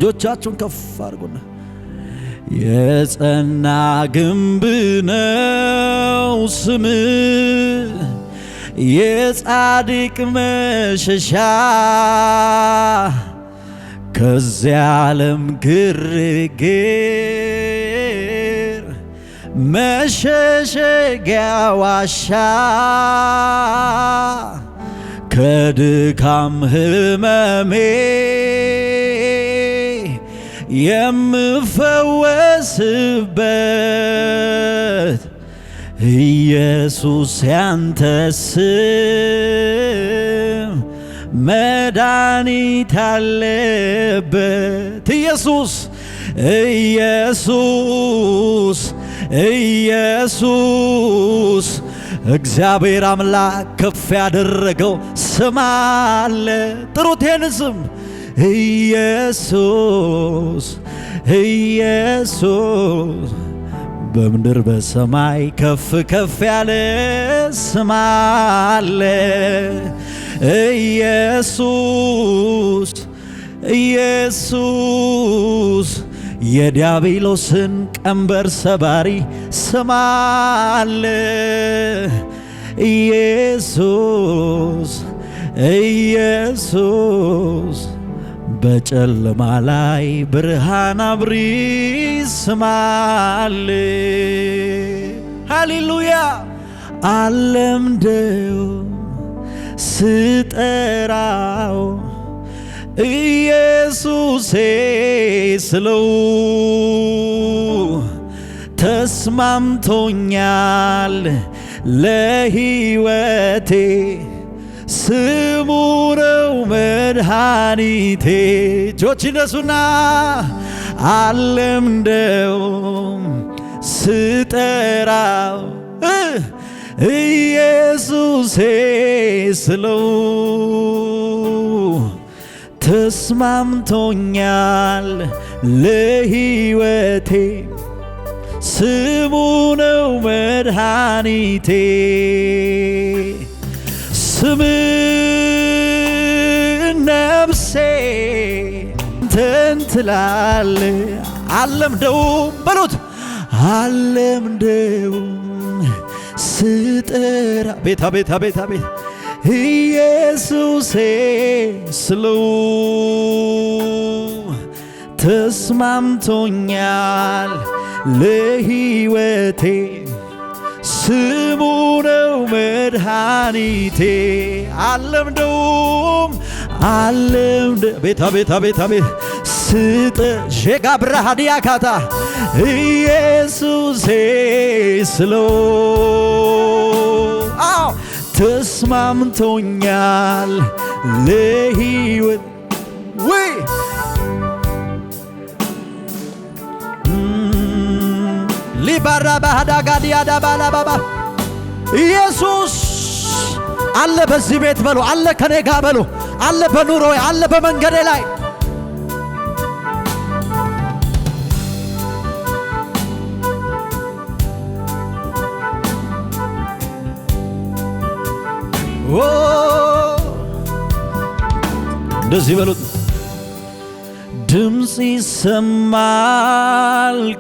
እጆቻችሁን ከፍ አድርጉና የጸና ግንብ ነው ስምህ የጻድቅ መሸሻ ከዚያ ዓለም ግርግር መሸሸጊያ ዋሻ ከድካም ህመሜ የምፈወስበት ኢየሱስ ያንተ ስም መድኃኒት አለበት ኢየሱስ ኢየሱስ ኢየሱስ እግዚአብሔር አምላክ ከፍ ያደረገው ስም አለ ጥሩት ይህን ስም ኢየሱስ ኢየሱስ በምድር በሰማይ ከፍ ከፍ ያለ ስም አለ ኢየሱስ ኢየሱስ የዲያብሎስን ቀንበር ሰባሪ ስም አለ ኢየሱስ ኢየሱስ በጨለማ ላይ ብርሃን አብሪ ስም አለ ሃሌሉያ አለምደው ስጠራው ኢየሱሴ ስለው ተስማምቶኛል ለሕይወቴ ስሙ ነው መድኃኒቴ እጆች ይነሱና አለምደውም ስጠራው ኢየሱሴ ስለው ተስማምቶኛል ለሕይወቴ ስሙ ነው መድኃኒቴ ስም ነፍሴ አንተን ትላለ አለምደውም በሉት አለምደውም ስጠራ ቤታ ቤታ ቤታ ቤት ኢየሱሴ ስለው ተስማምቶኛል ለሕይወቴ ስሙ ነው መድኃኒቴ አለምደውም አለምደ ቤታ ቤታ ቤታ ቤት ስጠ ዤጋ ብርሃዲያ ካታ ኢየሱሴ ስለው ተስማምቶኛል ለሕይወት ወይ ሊባራ ባህዳጋዲያ ዳባላ ባባ ኢየሱስ አለ በዚህ ቤት በሉ አለ ከኔ ጋር በሉ አለ በኑሮዬ አለ በመንገዴ ላይ እንደዚህ በሉት ድምፅ ይሰማል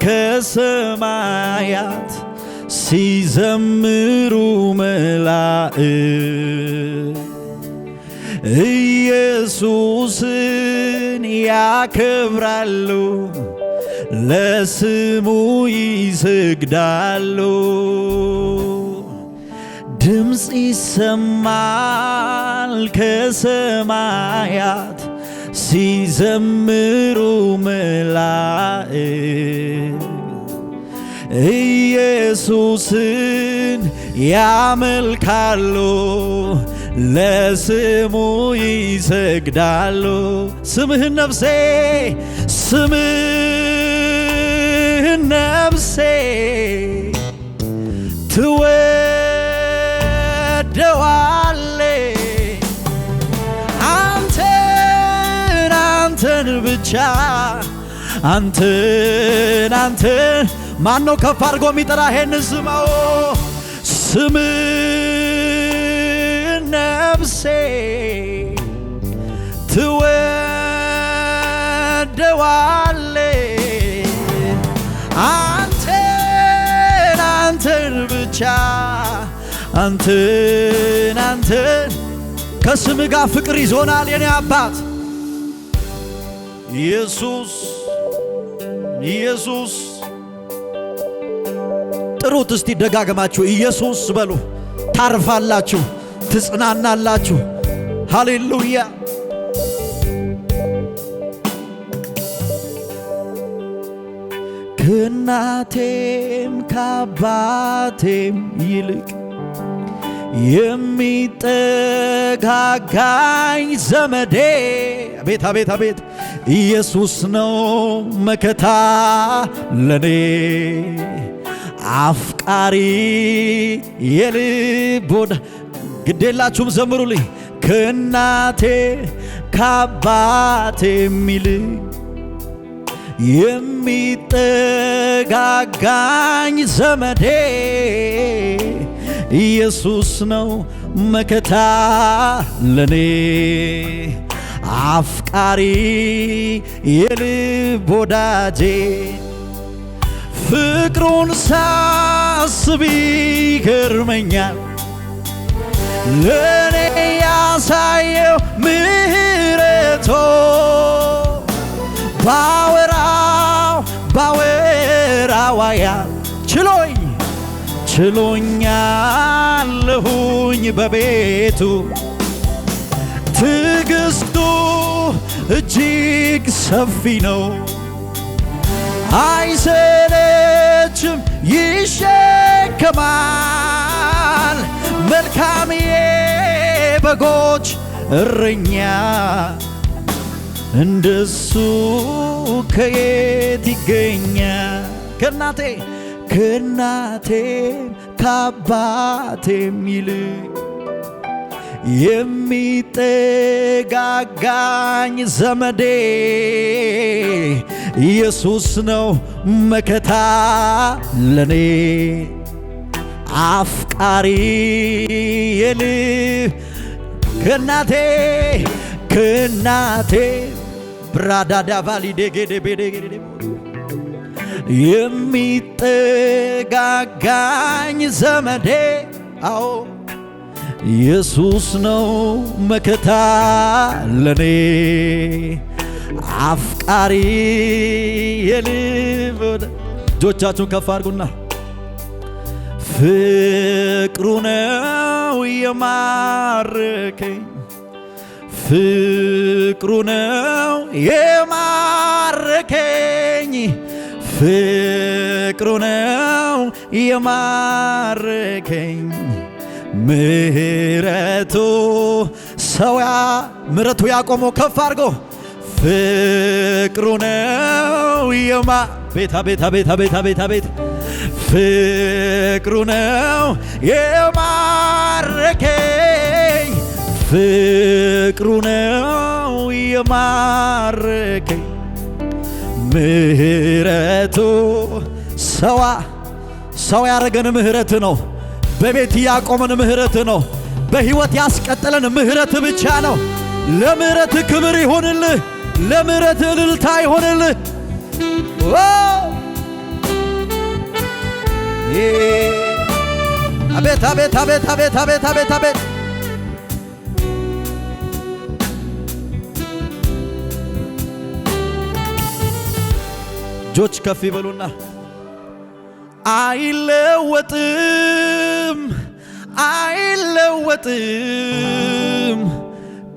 ከሰማያት ሲዘምሩ መላእክት ኢየሱስን ያከብራሉ ለስሙ ይሰግዳሉ ድምፅ ይሰማል ከሰማያት ሲዘምሩ መላእክት ኢየሱስን ያመልካሉ ለስሙ ይሰግዳሉ ስምህን ነፍሴ ስምህን ነፍሴ ትወደዋለ አንተን ብቻ አንተን ማነው ከፍ አድርጎ የሚጠራ ይሄን ስማው ስምህን ነፍሴ ትወደዋለ ወደዋለ አንተን ብቻ አንተን ከስም ጋር ፍቅር ይዞናል የኔ አባት ኢየሱስ ጥሩት እስቲ ደጋግማችሁ ኢየሱስ በሉ ታርፋላችሁ ትጽናናላችሁ ሃሌሉያ ከናቴም ካባቴም ይልቅ የሚጠጋጋኝ ዘመዴ አቤት ኢየሱስ ነው መከታ ለኔ አፍቃሪ የልብ ግዴላችሁም ዘምሩልኝ ከናቴ ካባቴም ይልቅ የሚጠጋጋኝ ዘመዴ ኢየሱስ ነው መከታ ለኔ አፍቃሪ የልብ ወዳጄ ፍቅሩን ሳስብ ይገርመኛል ለኔ ያሳየው ምህረቶ ባወራው ያል ችሎኛለሁኝ በቤቱ ትዕግስቱ እጅግ ሰፊ ነው አይሰለችም ይሸከማል መልካም የበጎች እረኛ እንደሱ ከየት ይገኛል ከናቴም ካባቴም ይልቅ የሚጠጋጋኝ ዘመዴ ኢየሱስ ነው መከታ ለኔ አፍቃሪ የልብ ከናቴ ብራዳዳ ቫሊዴጌዴቤዴጌዴ የሚጠጋጋኝ ዘመዴ አዎ ኢየሱስ ነው መከታ ለኔ አፍቃሪ የልብ እጆቻችሁን ከፍ አድርጉና ፍቅሩ ነው የማረከኝ ፍቅሩ ነው የማረከኝ ፍቅሩ ነው የማረከኝ ምህረቱ ምህረቱ ያቆመው ከፍ አድርጎ ፍቅሩ ነው ቤት ፍቅሩ ነው የማረከኝ ፍቅሩ ነው የማረከኝ ምህረቱ ሰው ያረገን ምህረት ነው በቤት ያቆመን ምህረት ነው በህይወት ያስቀጠለን ምህረት ብቻ ነው ለምህረት ክብር ይሁንልህ ለምህረት እልልታ ይሁንልህ አቤት እጆች ከፍ ይበሉና አይለወጥም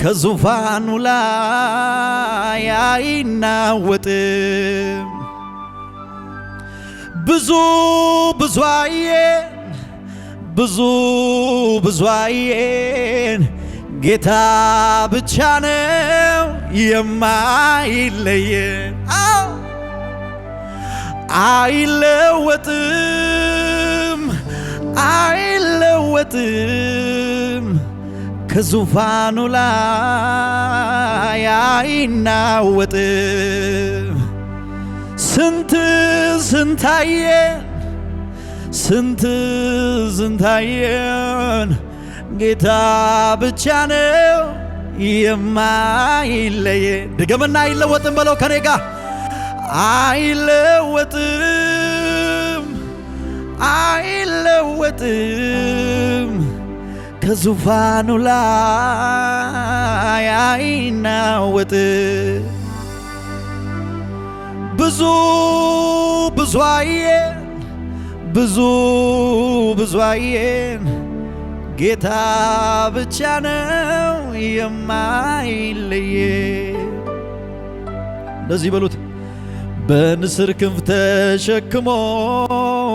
ከዙፋኑ ላይ አይናወጥም ብዙ አየን ጌታ ብቻ ነው የማይለየን አይለወጥም ከዙፋኑ ላይ አይናወጥም ስንታየን ጌታ ብቻ ነው የማይለየን ድገምና አይለወጥም በለው ከኔ ጋር አይለወጥም አይለወጥም ከዙፋኑ ላይ አይናወጥም። ብዙ ብዙ አየን ብዙ አየን ጌታ ብቻ ነው የማይለየን። እንደዚህ በሉት። በንስር ክንፍ ተሸክሞ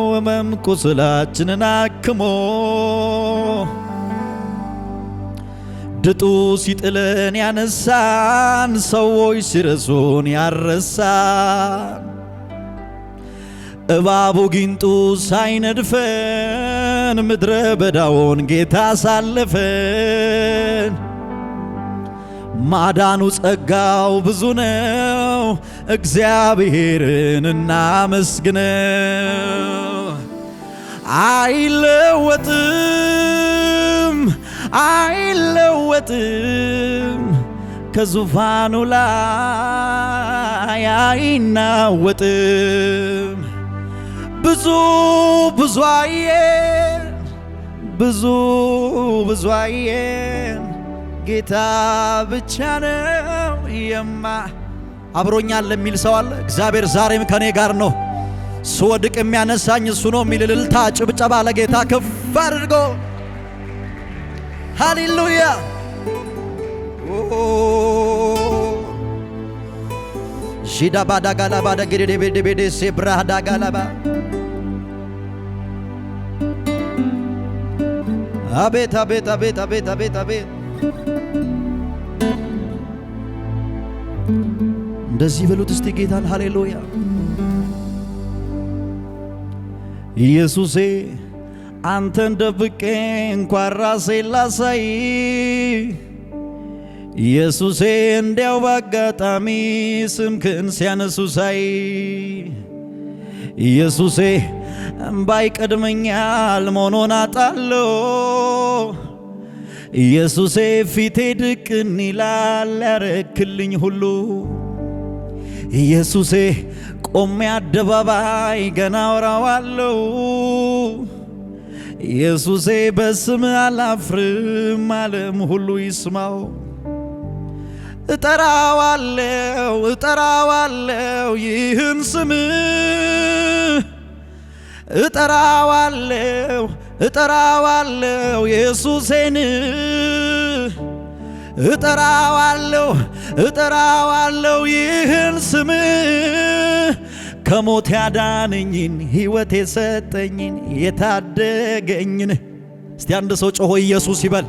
ሕመም ቁስላችንን አክሞ ድጡ ሲጥለን ያነሳን ሰዎች ሲረሱን ያረሳን እባቡ ጊንጡ ሳይነድፈን ምድረ በዳውን ጌታ አሳለፈን። ማዳኑ ጸጋው ብዙ ነው እግዚአብሔርን እናመስግነው። አይለወጥም አይለወጥም ከዙፋኑ ላይ አይናወጥም። ብዙ ብዙ አየን ብዙ አየን ጌታ ብቻ ነው አብሮኛል ለሚል ሰው አለ። እግዚአብሔር ዛሬም ከኔ ጋር ነው፣ ስወድቅ የሚያነሳኝ እሱ ነው የሚል እልልታ ጭብጨባ ለጌታ ከፍ አድርጎ ሃሌሉያ። ሺዳ ባዳ ጋላ ባዳ ገዴ ቤዴ ቤዴ ሴብራዳ ጋላባ አቤት አቤት አቤት አቤት አቤት አቤት። እንደዚህ በሉት እስቲ ጌታን ሃሌሉያ። ኢየሱሴ አንተን ደብቄ እንኳን ራሴን ላሳይ፣ ኢየሱሴ እንዲያው ባጋጣሚ ስምክን ሲያነሱ ሳይ፣ ኢየሱሴ እምባይ ቀድመኛል መሆኖን አጣለሁ፣ ኢየሱሴ ፊቴ ድቅን ይላል ያረክልኝ ሁሉ፣ ኢየሱሴ ቆሜ አደባባይ ገና አወራዋለሁ፣ ኢየሱሴ በስም አላፍርም ዓለም ሁሉ ይስማው። እጠራዋለሁ እጠራዋለሁ ይህን ስም እጠራዋለሁ እጠራዋለሁ ኢየሱሴን እጠራዋለሁ እጠራዋለሁ ይህን ስም ከሞት ያዳነኝን ሕይወት የሰጠኝን የታደገኝን። እስቲ አንድ ሰው ጮሆ ኢየሱስ ይበል።